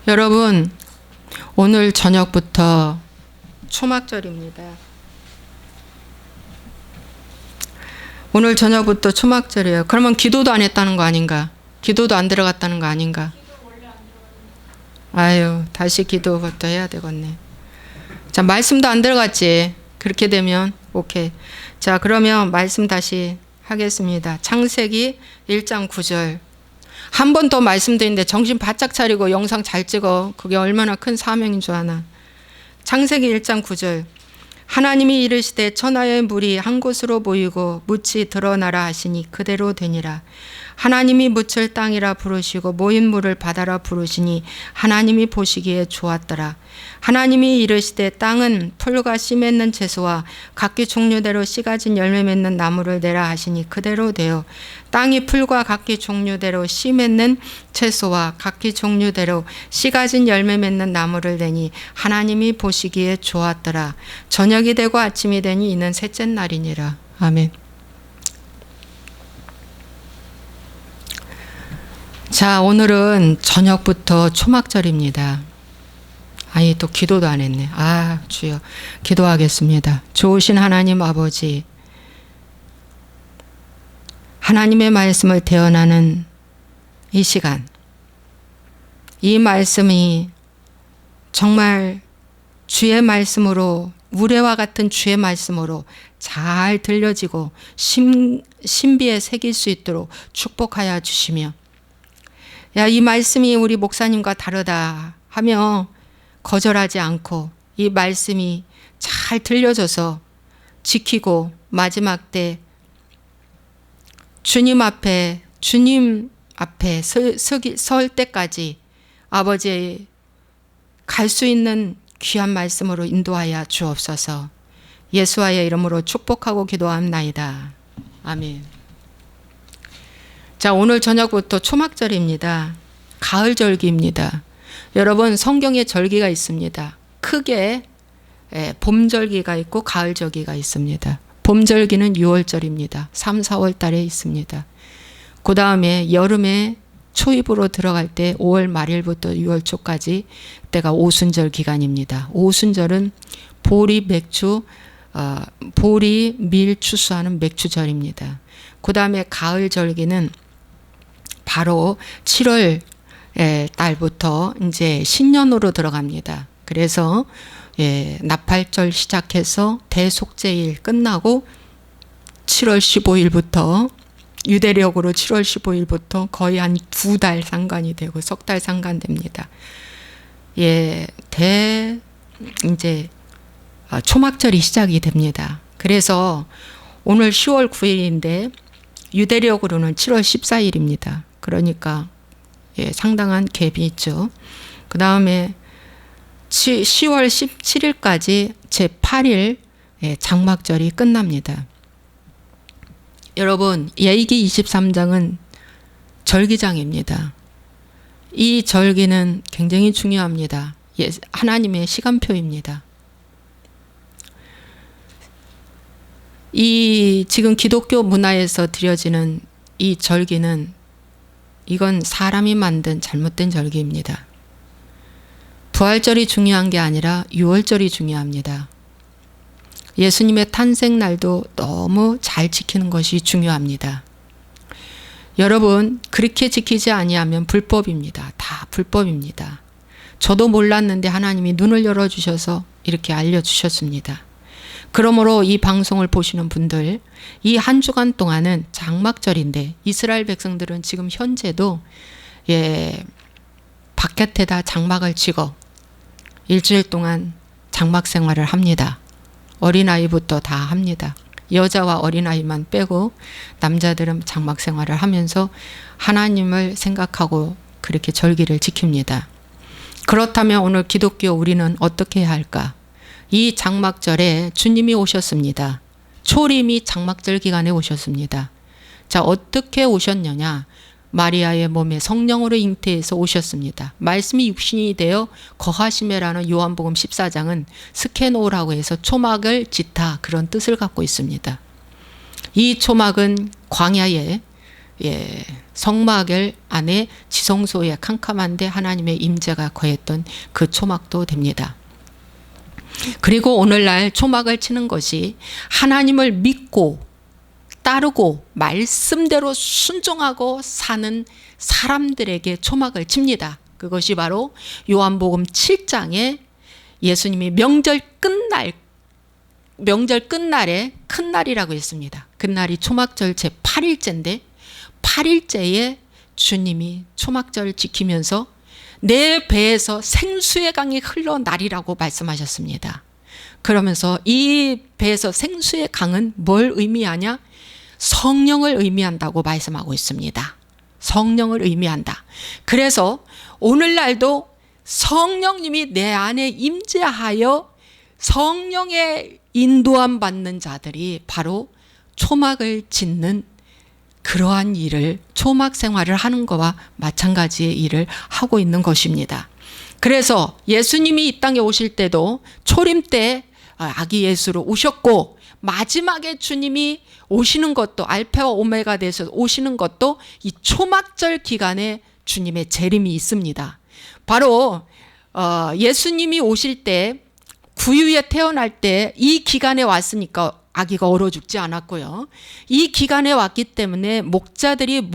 여러분, 오늘 저녁부터 초막절입니다. 오늘 저녁부터 초막절이에요. 그러면 기도도 안 했다는 거 아닌가? 기도도 안 들어갔다는 거 아닌가? 아유, 다시 기도부터 해야 되겠네. 자, 말씀도 안 들어갔지. 그렇게 되면 오케이. 자, 그러면 말씀 다시 하겠습니다. 창세기 1장 9절. 한 번 더 말씀드리는데 정신 바짝 차리고 영상 잘 찍어. 그게 얼마나 큰 사명인 줄 아나. 창세기 1장 9절. 하나님이 이르시되 천하의 물이 한 곳으로 모이고 묻이 드러나라 하시니 그대로 되니라. 하나님이 묻을 땅이라 부르시고 모인 물을 바다라 부르시니 하나님이 보시기에 좋았더라. 하나님이 이르시되 땅은 풀과 씨 맺는 채소와 각기 종류대로 씨 가진 열매 맺는 나무를 내라 하시니 그대로 되어 땅이 풀과 각기 종류대로 씨 맺는 채소와 각기 종류대로 씨 가진 열매 맺는 나무를 내니 하나님이 보시기에 좋았더라. 저녁이 되고 아침이 되니 이는 셋째 날이니라. 아멘. 자, 오늘은 저녁부터 초막절입니다. 아니, 또 기도도 안 했네. 아, 주여. 기도하겠습니다. 좋으신 하나님 아버지, 하나님의 말씀을 대언하는 이 시간, 이 말씀이 정말 주의 말씀으로, 우레와 같은 주의 말씀으로 잘 들려지고 신비에 새길 수 있도록 축복하여 주시며, 야, 이 말씀이 우리 목사님과 다르다 하며 거절하지 않고 이 말씀이 잘 들려져서 지키고 마지막 때 주님 앞에 설 때까지 아버지 갈 수 있는 귀한 말씀으로 인도하여 주옵소서. 예수와의 이름으로 축복하고 기도합나이다. 아멘. 자, 오늘 저녁부터 초막절입니다. 가을절기입니다. 여러분, 성경에 절기가 있습니다. 크게 봄절기가 있고 가을절기가 있습니다. 봄절기는 6월절입니다. 3, 4월 달에 있습니다. 그 다음에 여름에 초입으로 들어갈 때 5월 말일부터 6월 초까지 때가 오순절 기간입니다. 오순절은 보리 밀 추수하는 맥주절입니다. 그 다음에 가을절기는 바로 7월 달부터 이제 신년으로 들어갑니다. 그래서 나팔절 시작해서 대속제일 끝나고 7월 15일부터 유대력으로 7월 15일부터 거의 한 2달 상관이 되고 석 달 상관됩니다. 이제 초막절이 시작이 됩니다. 그래서 오늘 10월 9일인데 유대력으로는 7월 14일입니다. 그러니까 상당한 갭이 있죠. 그 다음에 10월 17일까지 제8일 장막절이 끝납니다. 여러분, 예기 23장은 절기장입니다. 이 절기는 굉장히 중요합니다. 하나님의 시간표입니다. 이 지금 기독교 문화에서 드려지는 이 절기는 이건 사람이 만든 잘못된 절기입니다. 부활절이 중요한 게 아니라 유월절이 중요합니다. 예수님의 탄생 날도 너무 잘 지키는 것이 중요합니다. 여러분, 그렇게 지키지 아니하면 불법입니다. 다 불법입니다. 저도 몰랐는데 하나님이 눈을 열어주셔서 이렇게 알려주셨습니다. 그러므로 이 방송을 보시는 분들, 이 한 주간 동안은 장막절인데 이스라엘 백성들은 지금 현재도 바깥에다 장막을 치고 일주일 동안 장막 생활을 합니다. 어린아이부터 다 합니다. 여자와 어린아이만 빼고 남자들은 장막 생활을 하면서 하나님을 생각하고 그렇게 절기를 지킵니다. 그렇다면 오늘 기독교 우리는 어떻게 해야 할까? 이 장막절에 주님이 오셨습니다. 초림이 장막절 기간에 오셨습니다. 자, 어떻게 오셨느냐? 마리아의 몸에 성령으로 잉태해서 오셨습니다. 말씀이 육신이 되어 거하시매라는 요한복음 14장은 스케노라고 해서 초막을 짓다, 그런 뜻을 갖고 있습니다. 이 초막은 광야에 성막을 안에 지성소에 캄캄한데 하나님의 임재가 거했던 그 초막도 됩니다. 그리고 오늘날 초막을 치는 것이 하나님을 믿고 따르고 말씀대로 순종하고 사는 사람들에게 초막을 칩니다. 그것이 바로 요한복음 7장에 예수님이 명절 끝날에 큰 날이라고 했습니다. 그날이 초막절 제8일째인데 8일째에 주님이 초막절을 지키면서 내 배에서 생수의 강이 흘러나리라고 말씀하셨습니다. 그러면서 이 배에서 생수의 강은 뭘 의미하냐? 성령을 의미한다고 말씀하고 있습니다. 성령을 의미한다. 그래서 오늘날도 성령님이 내 안에 임재하여 성령의 인도함 받는 자들이 바로 초막을 짓는 그러한 일을, 초막 생활을 하는 것과 마찬가지의 일을 하고 있는 것입니다. 그래서 예수님이 이 땅에 오실 때도 초림 때 아기 예수로 오셨고, 마지막에 주님이 오시는 것도, 알파와 오메가 돼서 오시는 것도 이 초막절 기간에 주님의 재림이 있습니다. 바로 예수님이 오실 때, 구유에 태어날 때 이 기간에 왔으니까 아기가 얼어 죽지 않았고요. 이 기간에 왔기 때문에 목자들이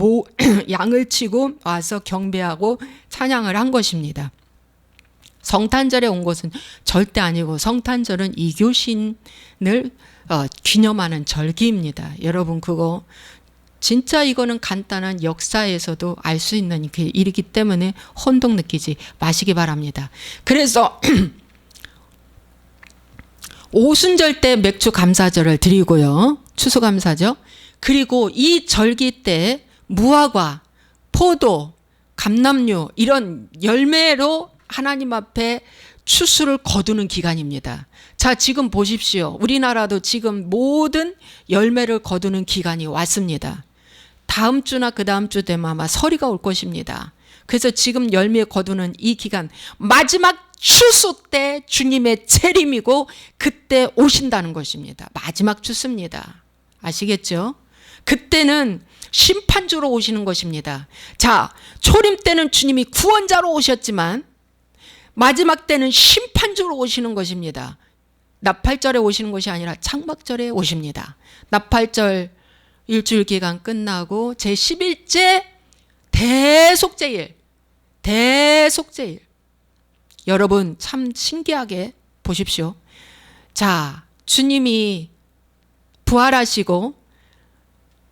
양을 치고 와서 경배하고 찬양을 한 것입니다. 성탄절에 온 것은 절대 아니고, 성탄절은 이교신을 기념하는 절기입니다. 여러분, 그거 진짜 이거는 간단한 역사에서도 알 수 있는 일이기 때문에 혼동 느끼지 마시기 바랍니다. 그래서 오순절 때 맥주 감사절을 드리고요. 추수감사죠. 그리고 이 절기 때 무화과, 포도, 감람류 이런 열매로 하나님 앞에 추수를 거두는 기간입니다. 자, 지금 보십시오. 우리나라도 지금 모든 열매를 거두는 기간이 왔습니다. 다음 주나 그 다음 주 되면 아마 서리가 올 것입니다. 그래서 지금 열매 거두는 이 기간, 마지막 추수 때 주님의 재림이고 그때 오신다는 것입니다. 마지막 추수입니다. 아시겠죠? 그때는 심판주로 오시는 것입니다. 자, 초림 때는 주님이 구원자로 오셨지만 마지막 때는 심판주로 오시는 것입니다. 나팔절에 오시는 것이 아니라 창막절에 오십니다. 나팔절 일주일 기간 끝나고 제11째 대속죄일. 여러분 참 신기하게 보십시오. 자, 주님이 부활하시고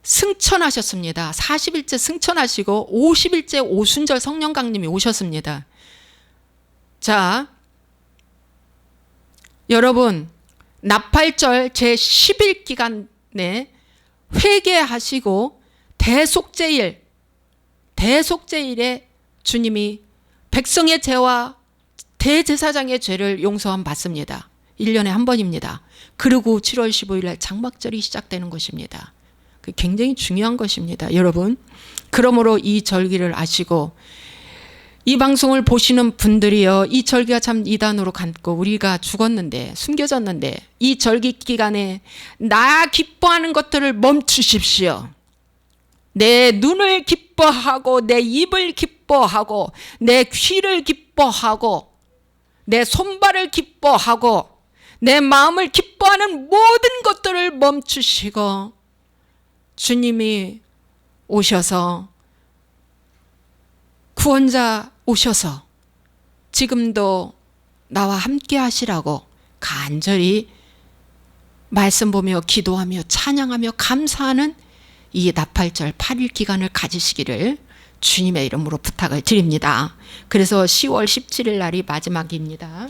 승천하셨습니다. 40일째 승천하시고 50일째 오순절 성령 강림이 오셨습니다. 자, 여러분 나팔절 제10일 기간에 회개하시고 대속죄일에 주님이 백성의 죄와 대제사장의 죄를 용서함 받습니다. 1년에 한 번입니다. 그리고 7월 15일 날 장막절이 시작되는 것입니다. 굉장히 중요한 것입니다. 여러분, 그러므로 이 절기를 아시고 이 방송을 보시는 분들이요, 이 절기가 참 이단으로 갔고 우리가 죽었는데, 숨겨졌는데 이 절기 기간에 나 기뻐하는 것들을 멈추십시오. 내 눈을 기뻐하고 내 입을 기뻐하고 내 귀를 기뻐하고 내 손발을 기뻐하고 내 마음을 기뻐하는 모든 것들을 멈추시고 주님이 오셔서, 구원자 오셔서 지금도 나와 함께 하시라고 간절히 말씀 보며 기도하며 찬양하며 감사하는 이 나팔절 8일 기간을 가지시기를 주님의 이름으로 부탁을 드립니다. 그래서 10월 17일 날이 마지막입니다.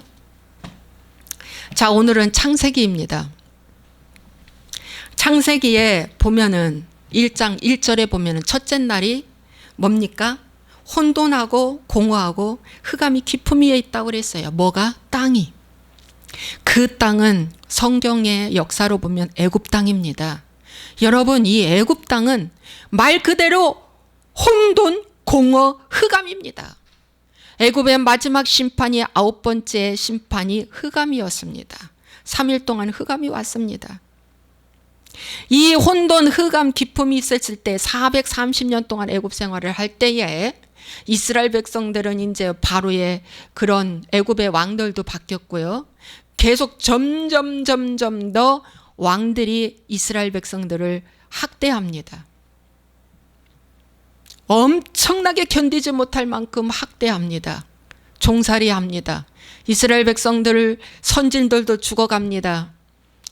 자, 오늘은 창세기입니다. 창세기에 보면은 1장 1절에 보면은 첫째 날이 뭡니까? 혼돈하고 공허하고 흑암이 깊음 위에 있다고 그랬어요. 뭐가? 땅이. 그 땅은 성경의 역사로 보면 애굽 땅입니다. 여러분, 이 애굽 땅은 말 그대로 혼돈, 공허, 흑암입니다. 애굽의 마지막 심판이 9번째 심판이 흑암이었습니다. 3일 동안 흑암이 왔습니다. 이 혼돈 흑암 기품이 있었을 때 430년 동안 애굽 생활을 할 때에 이스라엘 백성들은 이제 바로의 그런 애굽의 왕들도 바뀌었고요. 계속 점점 더 왕들이 이스라엘 백성들을 학대합니다. 엄청나게 견디지 못할 만큼 학대합니다. 종살이합니다. 이스라엘 백성들 선진들도 죽어갑니다.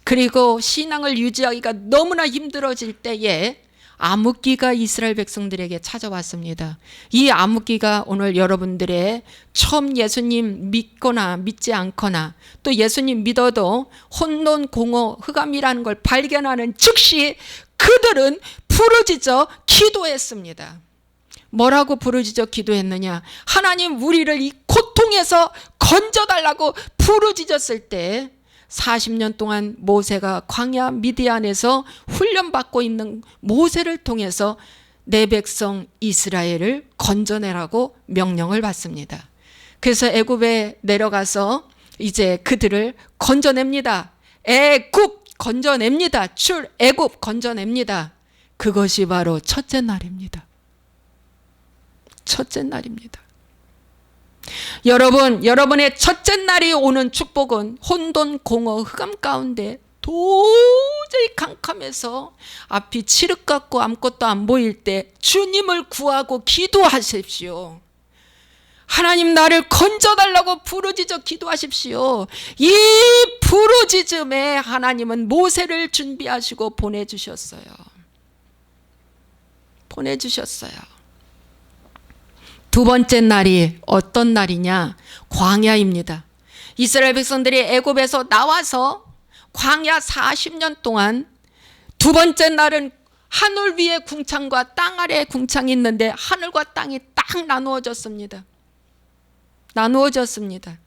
그리고 신앙을 유지하기가 너무나 힘들어질 때에 암흑기가 이스라엘 백성들에게 찾아왔습니다. 이 암흑기가 오늘 여러분들의 처음 예수님 믿거나 믿지 않거나 또 예수님 믿어도 혼돈, 공허, 흑암이라는 걸 발견하는 즉시 그들은 부르짖어 기도했습니다. 뭐라고 부르짖어 기도했느냐? 하나님, 우리를 이 고통에서 건져달라고 부르짖었을 때 40년 동안 모세가 광야 미디안에서 훈련받고 있는 모세를 통해서 내 백성 이스라엘을 건져내라고 명령을 받습니다. 그래서 애굽에 내려가서 이제 그들을 건져냅니다. 애굽 건져냅니다. 출애굽 건져냅니다. 그것이 바로 첫째 날입니다. 첫째 날입니다. 여러분, 여러분의 첫째 날이 오는 축복은 혼돈, 공허, 흑암 가운데 도저히 캄캄해서 앞이 칠흑 같고 아무것도 안 보일 때 주님을 구하고 기도하십시오. 하나님, 나를 건져달라고 부르짖어 기도하십시오. 이 부르짖음에 하나님은 모세를 준비하시고 보내주셨어요. 두 번째 날이 어떤 날이냐? 광야입니다. 이스라엘 백성들이 애굽에서 나와서 광야 40년 동안 두 번째 날은 하늘 위에 궁창과 땅 아래에 궁창이 있는데 하늘과 땅이 딱 나누어졌습니다.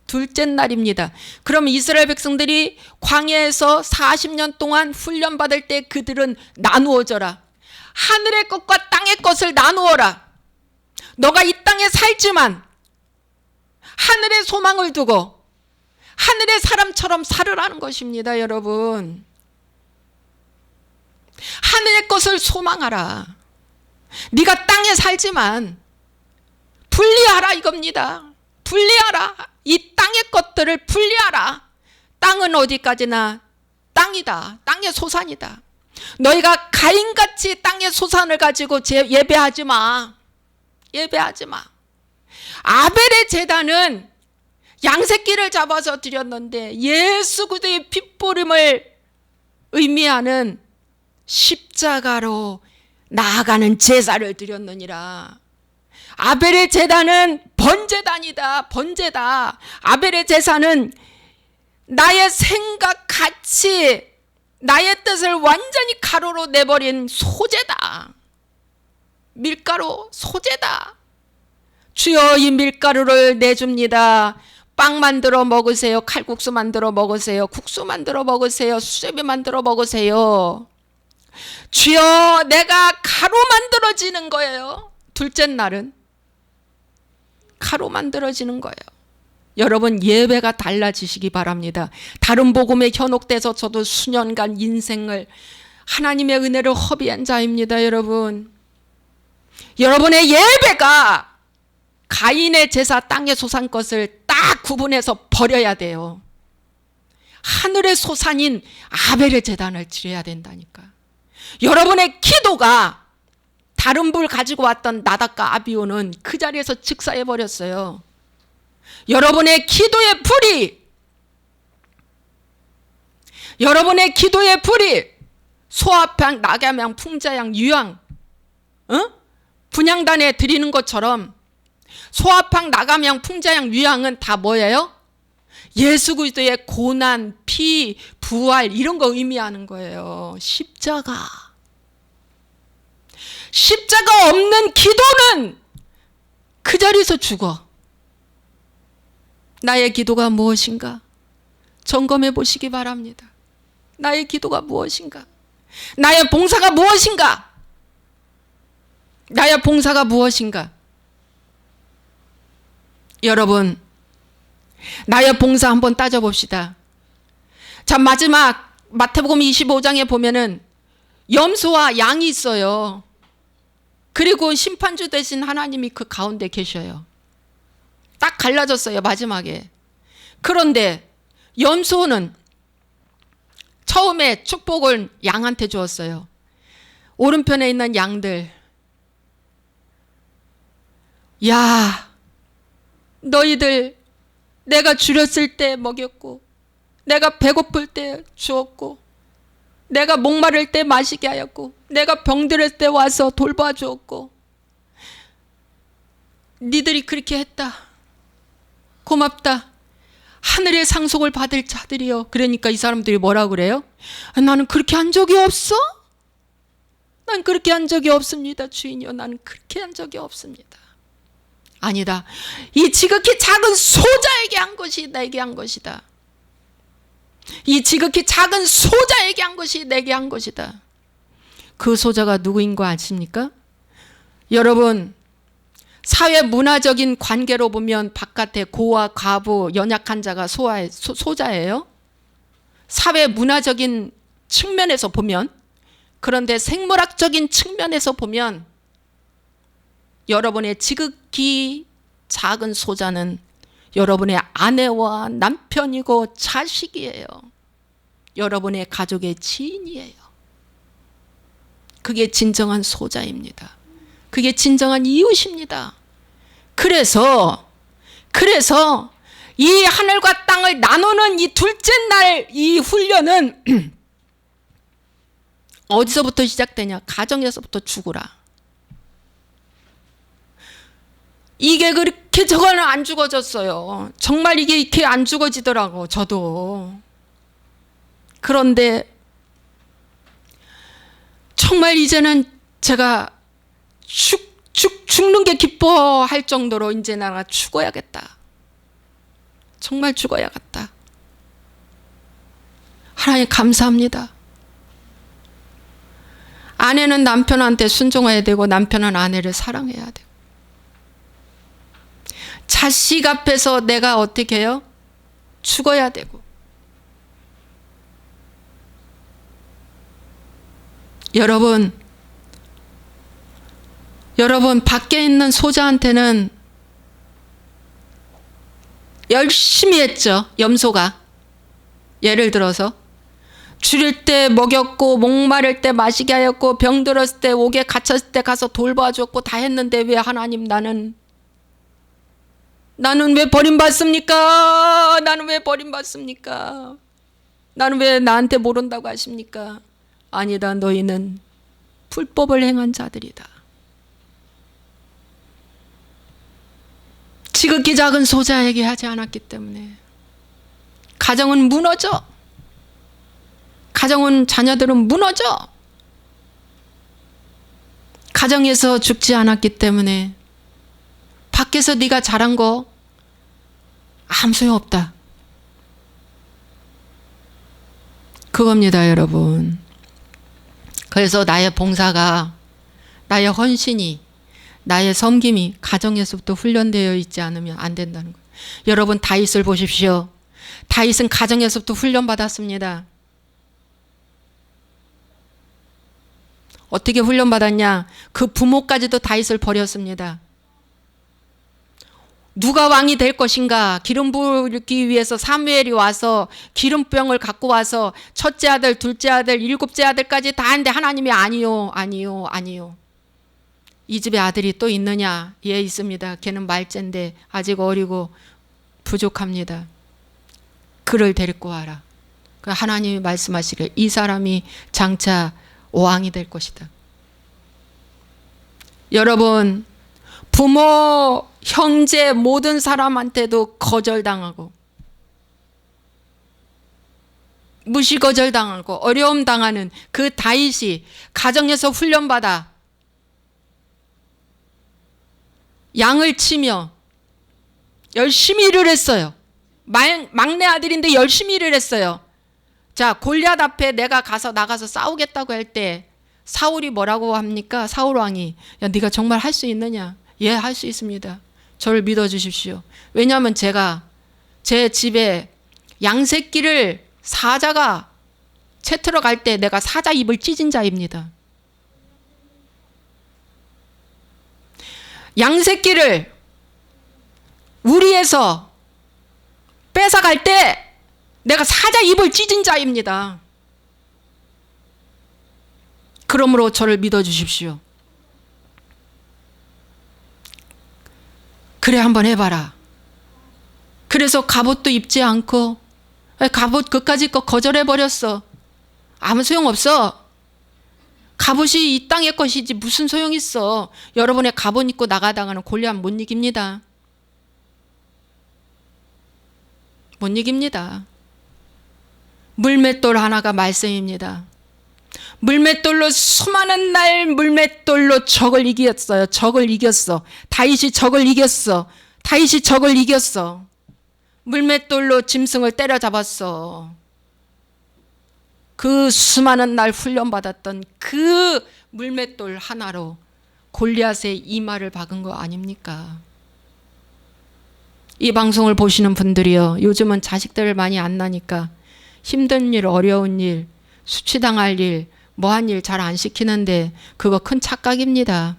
둘째 날입니다. 그럼 이스라엘 백성들이 광야에서 40년 동안 훈련받을 때 그들은 나누어져라. 하늘의 것과 땅의 것을 나누어라. 너가 이 땅에 살지만 하늘의 소망을 두고 하늘의 사람처럼 살으라는 것입니다. 여러분, 하늘의 것을 소망하라. 네가 땅에 살지만 분리하라 이겁니다. 분리하라. 이 땅의 것들을 분리하라. 땅은 어디까지나 땅이다. 땅의 소산이다. 너희가 가인같이 땅의 소산을 가지고 예배하지 마. 아벨의 제단은 양새끼를 잡아서 드렸는데 예수 그리스도의 핏보림을 의미하는 십자가로 나아가는 제사를 드렸느니라. 아벨의 제단은 번제단이다. 번제다. 아벨의 제사는 나의 생각, 가치, 나의 뜻을 완전히 가루로 내버린 소제다. 밀가루 소제다. 주여, 이 밀가루를 내줍니다. 빵 만들어 먹으세요. 칼국수 만들어 먹으세요. 국수 만들어 먹으세요. 수제비 만들어 먹으세요. 주여, 내가 가루 만들어지는 거예요. 둘째 날은 가루 만들어지는 거예요. 여러분, 예배가 달라지시기 바랍니다. 다른 복음에 현혹돼서 저도 수년간 인생을 하나님의 은혜를 허비한 자입니다. 여러분의 예배가 가인의 제사, 땅의 소산 것을 딱 구분해서 버려야 돼요. 하늘의 소산인 아벨의 제단을 드려야 된다니까. 여러분의 기도가 다른 불 가지고 왔던 나답과 아비오는 그 자리에서 즉사해버렸어요. 여러분의 기도의 불이 소아팡, 낙야명, 풍자양, 유양, 분향단에 드리는 것처럼 소아팡, 나가명, 풍자양, 유양은 다 뭐예요? 예수 그리스도의 고난, 피, 부활 이런 거 의미하는 거예요. 십자가 없는 기도는 그 자리에서 죽어. 나의 기도가 무엇인가? 점검해 보시기 바랍니다. 나의 기도가 무엇인가? 나의 봉사가 무엇인가? 여러분, 나의 봉사 한번 따져봅시다. 자, 마지막 마태복음 25장에 보면은 염소와 양이 있어요. 그리고 심판주 되신 하나님이 그 가운데 계셔요. 딱 갈라졌어요, 마지막에. 그런데 염소는 처음에 축복을 양한테 주었어요. 오른편에 있는 양들, 야, 너희들 내가 줄였을 때 먹였고, 내가 배고플 때 주었고, 내가 목마를 때 마시게 하였고, 내가 병들을 때 와서 돌봐주었고, 니들이 그렇게 했다. 고맙다. 하늘의 상속을 받을 자들이요. 그러니까 이 사람들이 뭐라고 그래요? 나는 그렇게 한 적이 없어? 난 그렇게 한 적이 없습니다. 주인이요, 나는 그렇게 한 적이 없습니다. 아니다. 이 지극히 작은 소자에게 한 것이 내게 한 것이다. 이 지극히 작은 소자에게 한 것이 내게 한 것이다. 그 소자가 누구인 거 아십니까? 여러분, 사회 문화적인 관계로 보면 바깥에 고아, 과부, 연약한 자가 소자예요. 사회 문화적인 측면에서 보면, 그런데 생물학적인 측면에서 보면 여러분의 지극히 작은 소자는 여러분의 아내와 남편이고 자식이에요. 여러분의 가족의 지인이에요. 그게 진정한 소자입니다. 그게 진정한 이웃입니다. 그래서 이 하늘과 땅을 나누는 이 둘째 날 이 훈련은 어디서부터 시작되냐? 가정에서부터 죽으라. 이게 그렇게 저거는 안 죽어졌어요. 정말 이게 이렇게 안 죽어지더라고, 저도. 그런데 정말 이제는 제가 죽는 게 기뻐할 정도로 이제 내가 죽어야겠다. 정말 죽어야겠다. 하나님 감사합니다. 아내는 남편한테 순종해야 되고 남편은 아내를 사랑해야 되고, 자식 앞에서 내가 어떻게 해요? 죽어야 되고. 여러분 밖에 있는 소자한테는 열심히 했죠. 염소가. 예를 들어서 줄일 때 먹였고, 목마를 때 마시게 하였고, 병들었을 때, 옥에 갇혔을 때 가서 돌봐줬고 다 했는데 왜 하나님 나는 왜 버림받습니까? 나는 왜 버림받습니까? 나는 왜 나한테 모른다고 하십니까? 아니다. 너희는 불법을 행한 자들이다. 지극히 작은 소자에게 하지 않았기 때문에 가정은 무너져. 가정은, 자녀들은 무너져. 가정에서 죽지 않았기 때문에 밖에서 네가 잘한 거 아무 소용없다. 그겁니다, 여러분. 그래서 나의 봉사가, 나의 헌신이, 나의 섬김이 가정에서부터 훈련되어 있지 않으면 안 된다는 거예요. 여러분, 다윗을 보십시오. 다윗은 가정에서부터 훈련받았습니다. 어떻게 훈련받았냐? 그 부모까지도 다윗을 버렸습니다. 누가 왕이 될 것인가? 기름 부기 위해서 사무엘이 와서 기름병을 갖고 와서 첫째 아들, 둘째 아들, 일곱째 아들까지 다 했는데 하나님이 아니요. 이 집에 아들이 또 있느냐? 예, 있습니다. 걔는 말째인데 아직 어리고 부족합니다. 그를 데리고 와라. 하나님이 말씀하시길, 이 사람이 장차 왕이 될 것이다. 여러분, 부모, 형제, 모든 사람한테도 거절당하고, 무시거절당하고 어려움 당하는 그 다윗이 가정에서 훈련받아 양을 치며 열심히 일을 했어요. 막내 아들인데 열심히 일을 했어요. 자, 골리앗 앞에 내가 나가서 싸우겠다고 할 때 사울이 뭐라고 합니까? 사울 왕이, 야, 네가 정말 할 수 있느냐? 예, 할 수 있습니다. 저를 믿어주십시오. 왜냐하면 제가 제 집에 양새끼를 사자가 채 틀어 갈 때 내가 사자 입을 찢은 자입니다. 양새끼를 우리에서 뺏어갈 때 내가 사자 입을 찢은 자입니다. 그러므로 저를 믿어주십시오. 그래 한번 해봐라. 그래서 갑옷도 입지 않고 갑옷 그까짓 거 거절해버렸어. 아무 소용없어. 갑옷이 이 땅의 것이지 무슨 소용 있어. 여러분의 갑옷 입고 나가다가는 골리앗 못 이깁니다. 못 이깁니다. 물맷돌 하나가 말씀입니다. 물맷돌로 수많은 날 물맷돌로 적을 이겼어요. 적을 이겼어. 다윗이 적을 이겼어. 다윗이 적을 이겼어. 물맷돌로 짐승을 때려잡았어. 그 수많은 날 훈련받았던 그 물맷돌 하나로 골리앗의 이마를 박은 거 아닙니까? 이 방송을 보시는 분들이요, 요즘은 자식들을 많이 안 낳으니까 힘든 일, 어려운 일, 수치당할 일, 뭐한 일 잘 안 시키는데 그거 큰 착각입니다.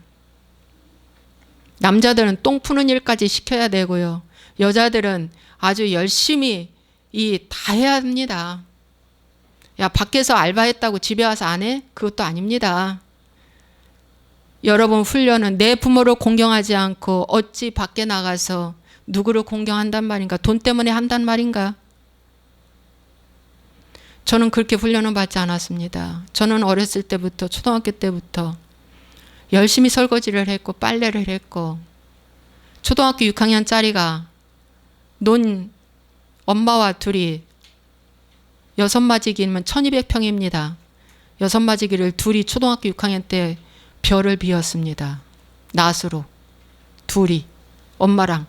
남자들은 똥 푸는 일까지 시켜야 되고요, 여자들은 아주 열심히 다 해야 합니다. 야, 밖에서 알바했다고 집에 와서 안 해? 그것도 아닙니다. 여러분 훈련은 내 부모를 공경하지 않고 어찌 밖에 나가서 누구를 공경한단 말인가? 돈 때문에 한단 말인가? 저는 그렇게 훈련은 받지 않았습니다. 저는 어렸을 때부터, 초등학교 때부터 열심히 설거지를 했고 빨래를 했고, 초등학교 6학년짜리가 논 엄마와 둘이 6마지기면 1200평입니다. 6마지기를 둘이 초등학교 6학년 때 벼를 비웠습니다. 낫으로 둘이 엄마랑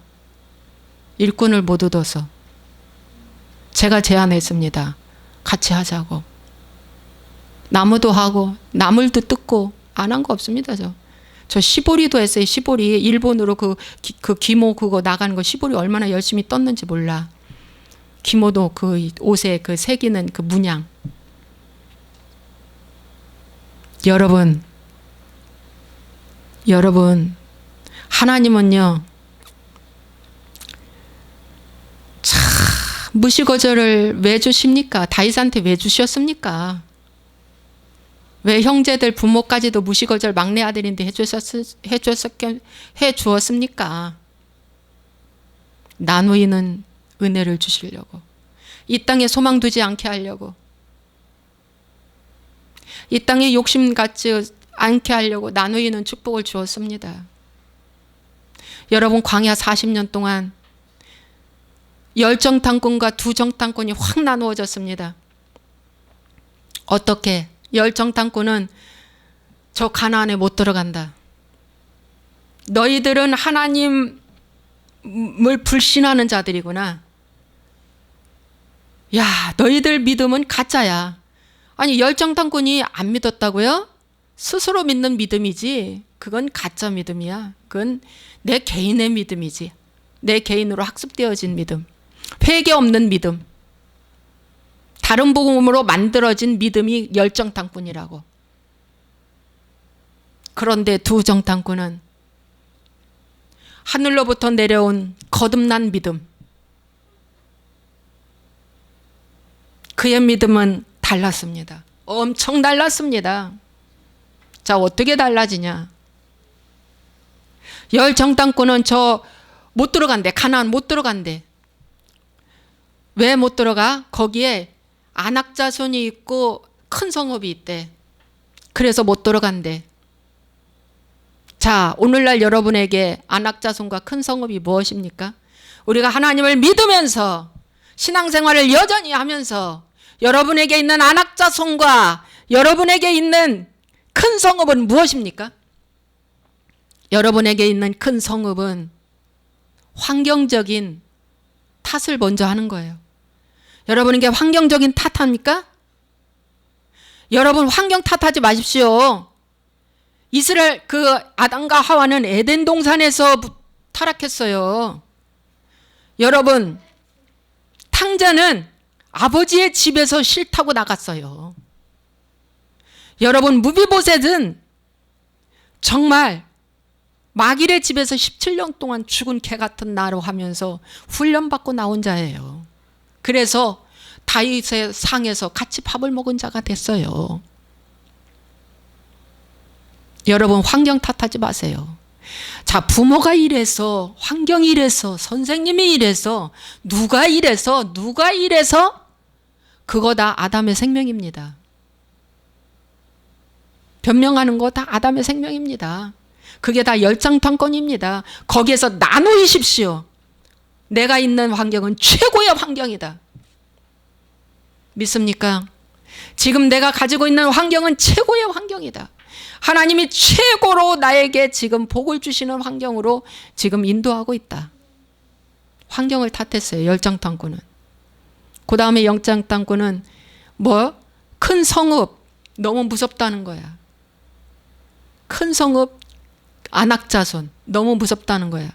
일꾼을 못 얻어서 제가 제안했습니다. 같이 하자고. 나무도 하고 나물도 뜯고 안 한 거 없습니다. 저 시보리도 했어요. 시보리 일본으로 그 기모 그거 나가는 거 시보리 얼마나 열심히 떴는지 몰라. 기모도 그 옷에 그 새기는 그 문양. 여러분 하나님은요 참 무시거절을 왜 주십니까? 다윗한테 왜 주셨습니까? 왜 형제들 부모까지도 무시거절 막내 아들인데 해주었습니까? 나누이는 은혜를 주시려고, 이 땅에 소망 두지 않게 하려고, 이 땅에 욕심 갖지 않게 하려고 나누이는 축복을 주었습니다. 여러분 광야 40년 동안 열정탐꾼과 두정탐꾼이 확 나누어졌습니다. 어떻게? 열정탐꾼은 저 가나안에 못 들어간다. 너희들은 하나님을 불신하는 자들이구나. 야, 너희들 믿음은 가짜야. 아니, 열정탐꾼이 안 믿었다고요? 스스로 믿는 믿음이지 그건 가짜 믿음이야. 그건 내 개인의 믿음이지. 내 개인으로 학습되어진 믿음. 회개 없는 믿음. 다른 복음으로 만들어진 믿음이 열정탐꾼이라고. 그런데 두정탐꾼은 하늘로부터 내려온 거듭난 믿음. 그의 믿음은 달랐습니다. 엄청 달랐습니다. 자, 어떻게 달라지냐? 열정탐꾼은 저 못 들어간대. 가나안 못 들어간대. 왜 못 들어가? 거기에 안악자손이 있고 큰 성읍이 있대. 그래서 못 들어간대. 자, 오늘날 여러분에게 안악자손과 큰 성읍이 무엇입니까? 우리가 하나님을 믿으면서 신앙생활을 여전히 하면서 여러분에게 있는 안악자손과 여러분에게 있는 큰 성읍은 무엇입니까? 여러분에게 있는 큰 성읍은 환경적인 탓을 먼저 하는 거예요. 여러분에게 환경적인 탓합니까? 여러분 환경 탓하지 마십시오. 이스라엘 아담과 하와는 에덴 동산에서 타락했어요. 여러분 탕자는 아버지의 집에서 싫다고 나갔어요. 여러분, 무비보셋은 정말 마길의 집에서 17년 동안 죽은 개 같은 나로 하면서 훈련받고 나온 자예요. 그래서 다윗의 상에서 같이 밥을 먹은 자가 됐어요. 여러분, 환경 탓하지 마세요. 자, 부모가 이래서, 환경이 이래서, 선생님이 이래서, 누가 이래서 그거 다 아담의 생명입니다. 변명하는 거 다 아담의 생명입니다. 그게 다 열장탄권입니다. 거기에서 나누이십시오. 내가 있는 환경은 최고의 환경이다. 믿습니까? 지금 내가 가지고 있는 환경은 최고의 환경이다. 하나님이 최고로 나에게 지금 복을 주시는 환경으로 지금 인도하고 있다. 환경을 탓했어요. 열장탄권은. 그 다음에 영장탄권은 뭐? 큰 성읍. 너무 무섭다는 거야. 큰 성읍, 안악자손. 너무 무섭다는 거야.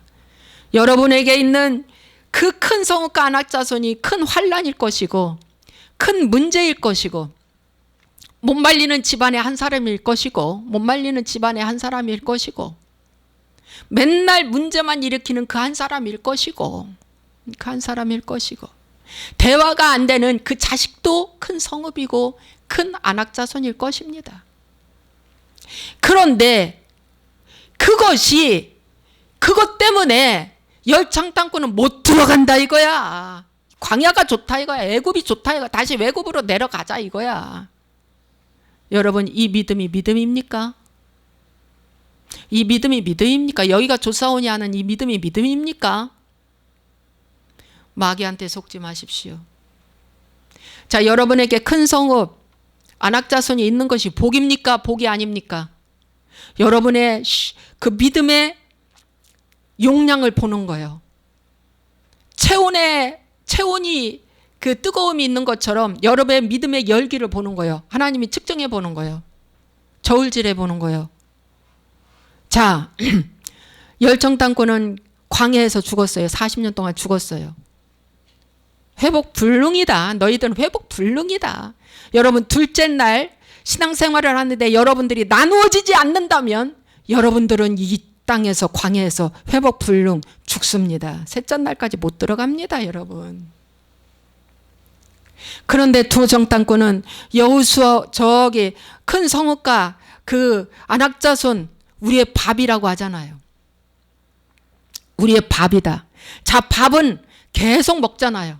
여러분에게 있는 그 큰 성읍과 안악자손이 큰 환난일 것이고, 큰 문제일 것이고, 못 말리는 집안의 한 사람일 것이고, 못 말리는 집안의 한 사람일 것이고, 맨날 문제만 일으키는 그 한 사람일 것이고, 그 한 사람일 것이고, 대화가 안 되는 그 자식도 큰 성읍이고 큰 안악자손일 것입니다. 그런데 그것 때문에 열장탄권은 못 들어간다 이거야. 광야가 좋다 이거야. 애굽이 좋다 이거야. 다시 외굽으로 내려가자 이거야. 여러분, 이 믿음이 믿음입니까? 이 믿음이 믿음입니까? 여기가 조사오니 하는 이 믿음이 믿음입니까? 마귀한테 속지 마십시오. 자, 여러분에게 큰 성읍, 안악자손이 있는 것이 복입니까? 복이 아닙니까? 여러분의 그 믿음의 용량을 보는 거예요. 체온이 그 뜨거움이 있는 것처럼 여러분의 믿음의 열기를 보는 거예요. 하나님이 측정해 보는 거예요. 저울질해 보는 거예요. 자, 열정탄권은 광야에서 죽었어요. 40년 동안 죽었어요. 회복 불능이다. 너희들은 회복 불능이다. 여러분, 둘째 날 신앙생활을 하는데 여러분들이 나누어지지 않는다면 여러분들은 이 땅에서 광야에서 회복 불능 죽습니다. 셋째 날까지 못 들어갑니다, 여러분. 그런데 두 정탐꾼은 여호수아 저기 큰 성읍과 그 안악자손 우리의 밥이라고 하잖아요. 우리의 밥이다. 자, 밥은 계속 먹잖아요.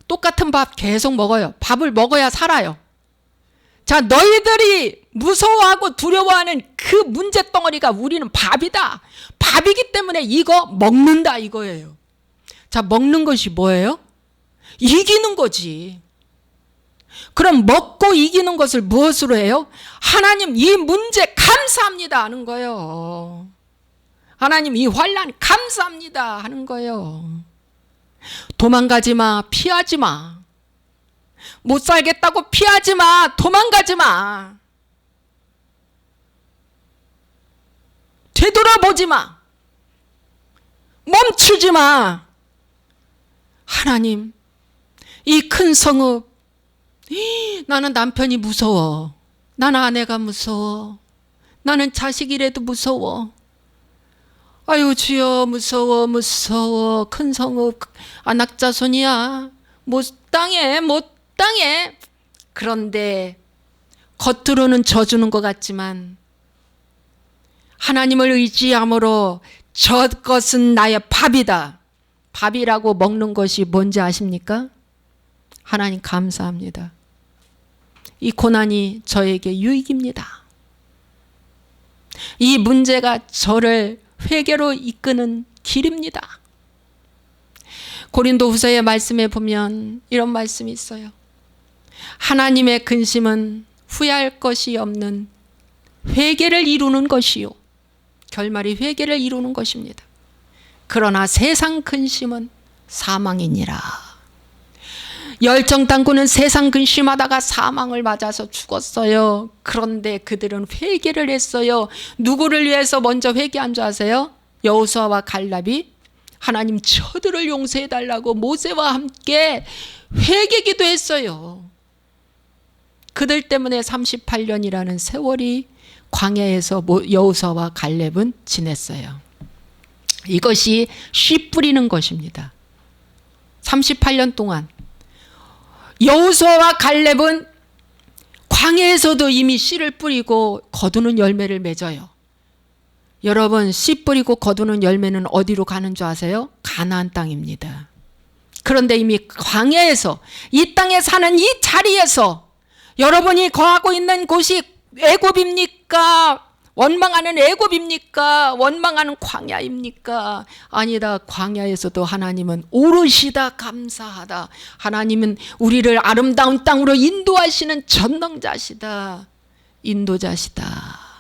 똑같은 밥 계속 먹어요. 밥을 먹어야 살아요. 자, 너희들이 무서워하고 두려워하는 그 문제덩어리가 우리는 밥이다. 밥이기 때문에 이거 먹는다 이거예요. 자, 먹는 것이 뭐예요? 이기는 거지. 그럼 먹고 이기는 것을 무엇으로 해요? 하나님, 이 문제 감사합니다 하는 거예요. 하나님, 이 환난 감사합니다 하는 거예요. 도망가지 마, 피하지 마. 못 살겠다고 피하지 마, 도망가지 마. 되돌아보지 마. 멈추지 마. 하나님, 이 큰 성읍, 나는 남편이 무서워. 나는 아내가 무서워. 나는 자식이라도 무서워. 아유, 주여, 무서워, 무서워. 큰 성읍, 안악자손이야. 못 당해. 그런데 겉으로는 져주는 것 같지만 하나님을 의지함으로 저것은 나의 밥이다. 밥이라고 먹는 것이 뭔지 아십니까? 하나님 감사합니다. 이 고난이 저에게 유익입니다. 이 문제가 저를 회개로 이끄는 길입니다. 고린도후서의 말씀에 보면 이런 말씀이 있어요. 하나님의 근심은 후회할 것이 없는 회개를 이루는 것이요. 결말이 회개를 이루는 것입니다. 그러나 세상 근심은 사망이니라. 열정탐꾼은 세상 근심하다가 사망을 맞아서 죽었어요. 그런데 그들은 회개를 했어요. 누구를 위해서 먼저 회개한 줄 아세요? 여호수아와 갈렙이 하나님 저들을 용서해달라고 모세와 함께 회개기도 했어요. 그들 때문에 38년이라는 세월이 광야에서 여호수아와 갈렙은 지냈어요. 이것이 씨 뿌리는 것입니다. 38년 동안 여호수아와 갈렙은 광야에서도 이미 씨를 뿌리고 거두는 열매를 맺어요. 여러분, 씨 뿌리고 거두는 열매는 어디로 가는 줄 아세요? 가나안 땅입니다. 그런데 이미 광야에서, 이 땅에 사는 이 자리에서 여러분이 거하고 있는 곳이 애굽입니까? 원망하는 애굽입니까? 원망하는 광야입니까? 아니다. 광야에서도 하나님은 오르시다 감사하다. 하나님은 우리를 아름다운 땅으로 인도하시는 전능자시다. 인도자시다.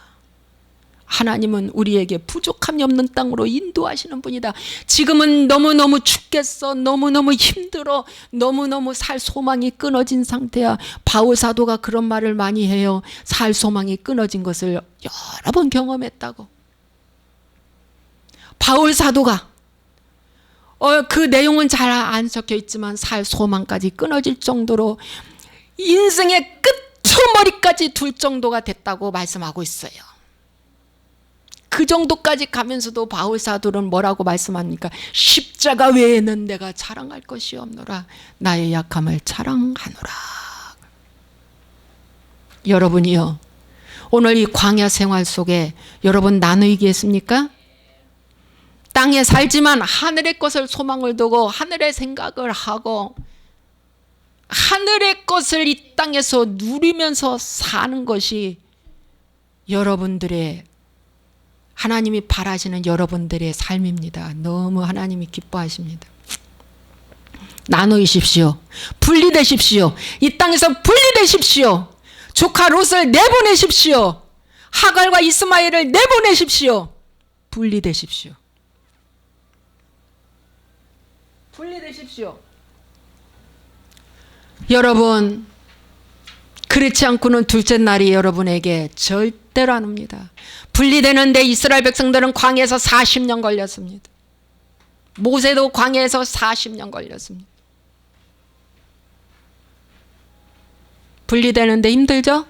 하나님은 우리에게 부족함이 없는 땅으로 인도하시는 분이다. 지금은 너무너무 죽겠어. 너무너무 힘들어. 너무너무 살 소망이 끊어진 상태야. 바울 사도가 그런 말을 많이 해요. 살 소망이 끊어진 것을 여러 번 경험했다고. 바울 사도가 그 내용은 잘 안 적혀 있지만 살 소망까지 끊어질 정도로 인생의 끝머리까지 둘 정도가 됐다고 말씀하고 있어요. 그 정도까지 가면서도 바울 사도는 뭐라고 말씀합니까? 십자가 외에는 내가 자랑할 것이 없노라. 나의 약함을 자랑하노라. 여러분이요, 오늘 이 광야 생활 속에 여러분 나누이겠습니까? 땅에 살지만 하늘의 것을 소망을 두고 하늘의 생각을 하고 하늘의 것을 이 땅에서 누리면서 사는 것이 여러분들의, 하나님이 바라시는 여러분들의 삶입니다. 너무 하나님이 기뻐하십니다. 나누이십시오. 분리되십시오. 이 땅에서 분리되십시오. 조카 롯을 내보내십시오. 하갈과 이스마엘을 내보내십시오. 분리되십시오. 분리되십시오. 여러분, 그렇지 않고는 둘째 날이 여러분에게 절대로 안 옵니다. 분리되는데 이스라엘 백성들은 광야에서 40년 걸렸습니다. 모세도 광야에서 40년 걸렸습니다. 분리되는데 힘들죠?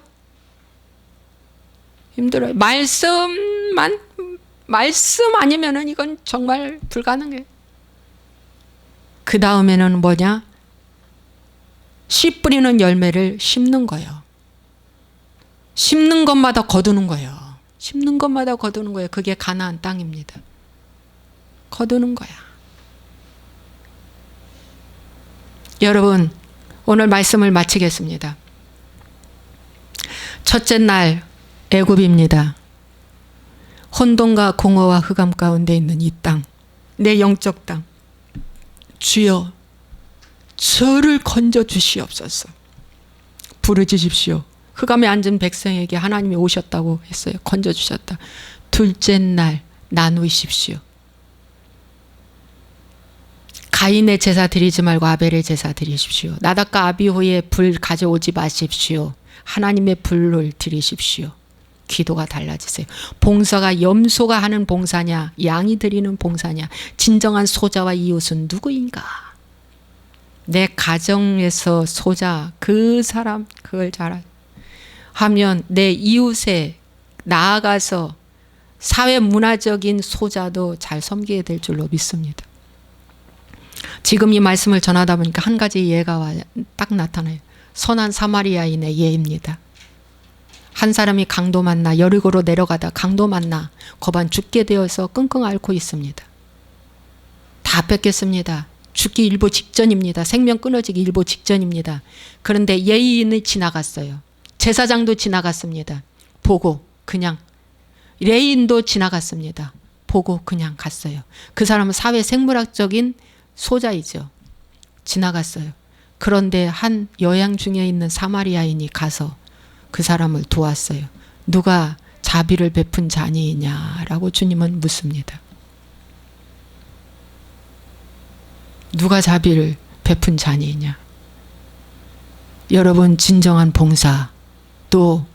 힘들어요. 말씀 아니면은 이건 정말 불가능해요. 그 다음에는 뭐냐? 씨 뿌리는 열매를 심는 거예요. 심는 것마다 거두는 거예요. 심는 것마다 거두는 거예요. 그게 가나안 땅입니다. 거두는 거야. 여러분, 오늘 말씀을 마치겠습니다. 첫째 날 애굽입니다. 혼돈과 공허와 흑암 가운데 있는 이 땅, 내 영적 땅, 주여 저를 건져 주시옵소서. 부르짖으십시오. 흑암에 앉은 백성에게 하나님이 오셨다고 했어요. 건져 주셨다. 둘째 날 나누십시오. 가인의 제사 드리지 말고 아벨의 제사 드리십시오. 나답과 아비후의 불 가져오지 마십시오. 하나님의 불을 드리십시오. 기도가 달라지세요. 봉사가 염소가 하는 봉사냐, 양이 드리는 봉사냐, 진정한 소자와 이웃은 누구인가? 내 가정에서 소자, 그 사람, 그걸 잘 하면 내 이웃에 나아가서 사회 문화적인 소자도 잘 섬기게 될 줄로 믿습니다. 지금 이 말씀을 전하다 보니까 한 가지 예가 딱 나타나요. 선한 사마리아인의 예입니다. 한 사람이 강도 만나 여리고로 내려가다 강도 만나 거반 죽게 되어서 끙끙 앓고 있습니다. 다 뺏겼습니다. 죽기 일보 직전입니다. 생명 끊어지기 일보 직전입니다. 그런데 예의인이 지나갔어요. 제사장도 지나갔습니다. 보고 그냥, 레인도 지나갔습니다. 보고 그냥 갔어요. 그 사람은 사회 생물학적인 소자이죠. 지나갔어요. 그런데 한 여양 중에 있는 사마리아인이 가서 그 사람을 도왔어요. 누가 자비를 베푼 자니이냐라고 주님은 묻습니다. 누가 자비를 베푼 자니이냐? 여러분, 진정한 봉사, 또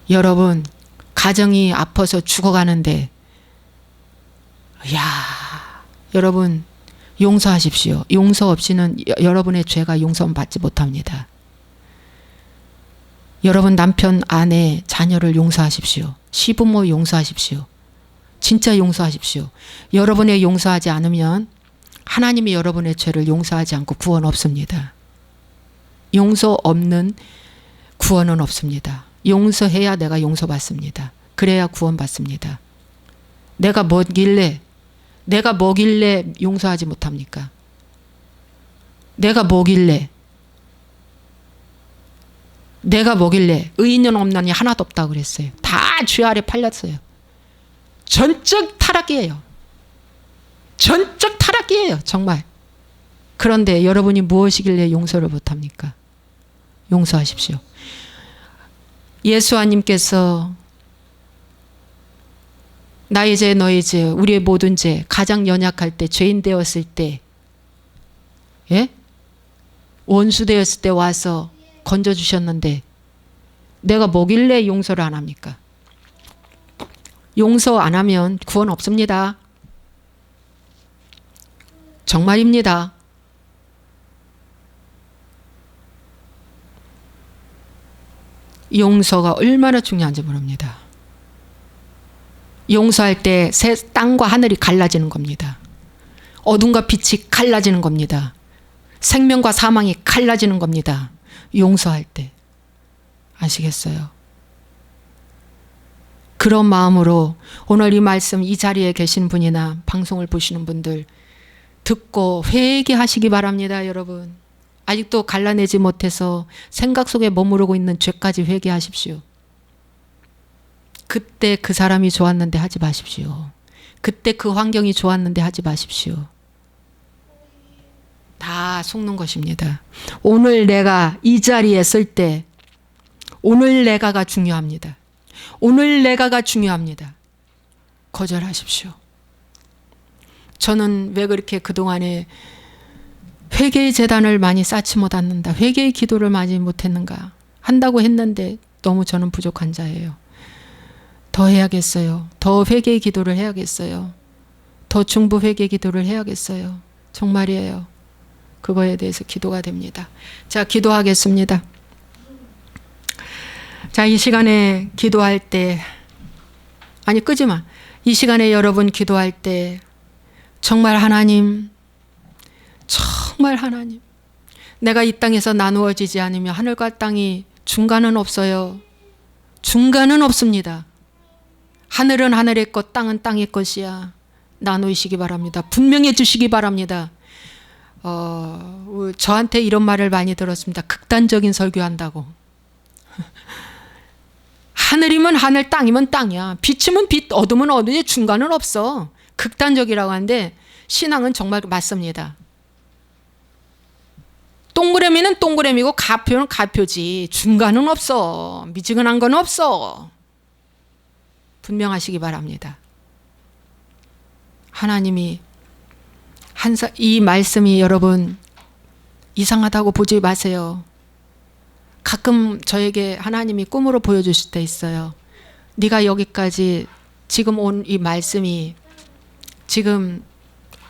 여러분 가정이 아파서 죽어가는데, 여러분 용서하십시오. 용서 없이는 여러분의 죄가 용서받지 못합니다. 여러분 남편, 아내, 자녀를 용서하십시오. 시부모 용서하십시오. 진짜 용서하십시오. 여러분의 용서하지 않으면 하나님이 여러분의 죄를 용서하지 않고 구원 없습니다. 용서 없는 구원은 없습니다. 용서해야 내가 용서받습니다. 그래야 구원받습니다. 내가 뭐길래 용서하지 못합니까? 내가 뭐길래 의인은 없나니 하나도 없다고 그랬어요. 다 죄 아래 팔렸어요. 전적 타락이에요. 전적 타락이에요. 정말. 그런데 여러분이 무엇이길래 용서를 못합니까? 용서하십시오. 예수님께서 나의 죄 너의 죄 우리의 모든 죄 가장 연약할 때 죄인 되었을 때 예? 원수 되었을 때 와서 건져주셨는데 내가 뭐길래 용서를 안 합니까? 용서 안 하면 구원 없습니다. 정말입니다. 용서가 얼마나 중요한지 모릅니다. 용서할 때 땅과 하늘이 갈라지는 겁니다. 어둠과 빛이 갈라지는 겁니다. 생명과 사망이 갈라지는 겁니다. 용서할 때. 아시겠어요? 그런 마음으로 오늘 이 말씀 이 자리에 계신 분이나 방송을 보시는 분들 듣고 회개하시기 바랍니다. 여러분. 아직도 갈라내지 못해서 생각 속에 머무르고 있는 죄까지 회개하십시오. 그때 그 사람이 좋았는데 하지 마십시오. 그때 그 환경이 좋았는데 하지 마십시오. 다 속는 것입니다. 오늘 내가 이 자리에 설 때 오늘 내가가 중요합니다. 오늘 내가가 중요합니다. 거절하십시오. 저는 왜 그렇게 그동안에 회개의 재단을 많이 쌓지 못했는가, 회개의 기도를 많이 못했는가 한다고 했는데 너무 저는 부족한 자예요. 더 해야겠어요. 더 회개의 기도를 해야겠어요. 더 중보 회개 기도를 해야겠어요. 정말이에요. 그거에 대해서 기도가 됩니다. 자, 기도하겠습니다. 자, 이 시간에 기도할 때, 아니 끄지 마. 이 시간에 여러분 기도할 때 정말 하나님, 정말 하나님, 내가 이 땅에서 나누어지지 않으면 하늘과 땅이 중간은 없어요. 중간은 없습니다. 하늘은 하늘의 것, 땅은 땅의 것이야. 나누시기 바랍니다. 분명해 주시기 바랍니다. 저한테 이런 말을 많이 들었습니다. 극단적인 설교한다고. 하늘이면 하늘, 땅이면 땅이야. 빛이면 빛, 어둠은 어둠이 중간은 없어. 극단적이라고 하는데 신앙은 정말 맞습니다. 동그라미는 동그라미고 가표는 가표지. 중간은 없어. 미지근한 건 없어. 분명하시기 바랍니다. 하나님이 이 말씀이 여러분 이상하다고 보지 마세요. 가끔 저에게 하나님이 꿈으로 보여주실 때 있어요. 네가 여기까지 지금 온 이 말씀이 지금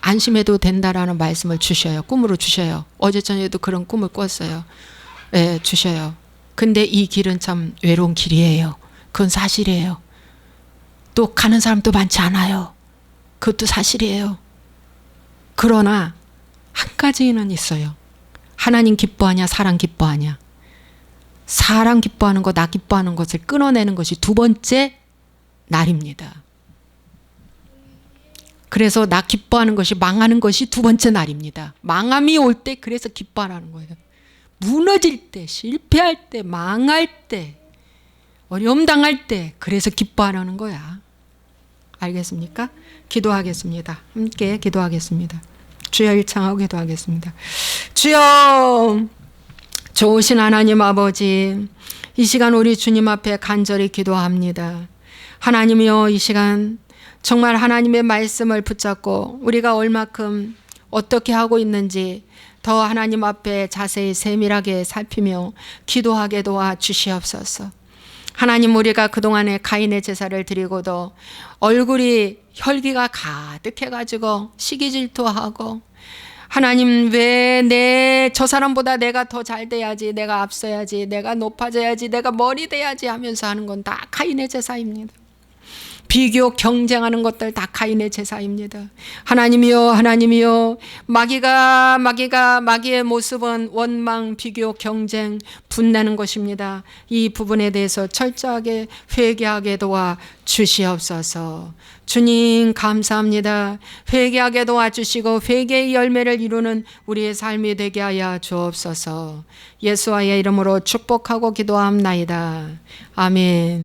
안심해도 된다라는 말씀을 주셔요. 꿈으로 주셔요. 어제 저녁에도 그런 꿈을 꿨어요. 네, 주셔요. 근데 이 길은 참 외로운 길이에요. 그건 사실이에요. 또 가는 사람도 많지 않아요. 그것도 사실이에요. 그러나 한 가지는 있어요. 하나님 기뻐하냐, 사람 기뻐하냐. 사람 기뻐하는 것, 나 기뻐하는 것을 끊어내는 것이 두 번째 날입니다. 그래서 나 기뻐하는 것이 망하는 것이 두 번째 날입니다. 망함이 올 때 그래서 기뻐하라는 거예요. 무너질 때, 실패할 때, 망할 때, 어려움 당할 때 그래서 기뻐하라는 거야. 알겠습니까? 기도하겠습니다. 함께 기도하겠습니다. 주여 일창하고 기도하겠습니다. 주여, 좋으신 하나님 아버지, 이 시간 우리 주님 앞에 간절히 기도합니다. 하나님이여, 이 시간 정말 하나님의 말씀을 붙잡고 우리가 얼마큼 어떻게 하고 있는지 더 하나님 앞에 자세히 세밀하게 살피며 기도하게 도와 주시옵소서. 하나님, 우리가 그동안에 가인의 제사를 드리고도 얼굴이 혈기가 가득해가지고 시기질투하고 하나님 왜 저 사람보다 내가 더 잘 돼야지, 내가 앞서야지, 내가 높아져야지, 내가 머리 돼야지 하면서 하는 건 다 가인의 제사입니다. 비교 경쟁하는 것들 다 가인의 제사입니다. 하나님이요 하나님이요, 마귀의 모습은 원망, 비교, 경쟁, 분내는 것입니다. 이 부분에 대해서 철저하게 회개하게 도와 주시옵소서. 주님 감사합니다. 회개하게 도와주시고 회개의 열매를 이루는 우리의 삶이 되게 하여 주옵소서. 예수와의 이름으로 축복하고 기도합나이다. 아멘.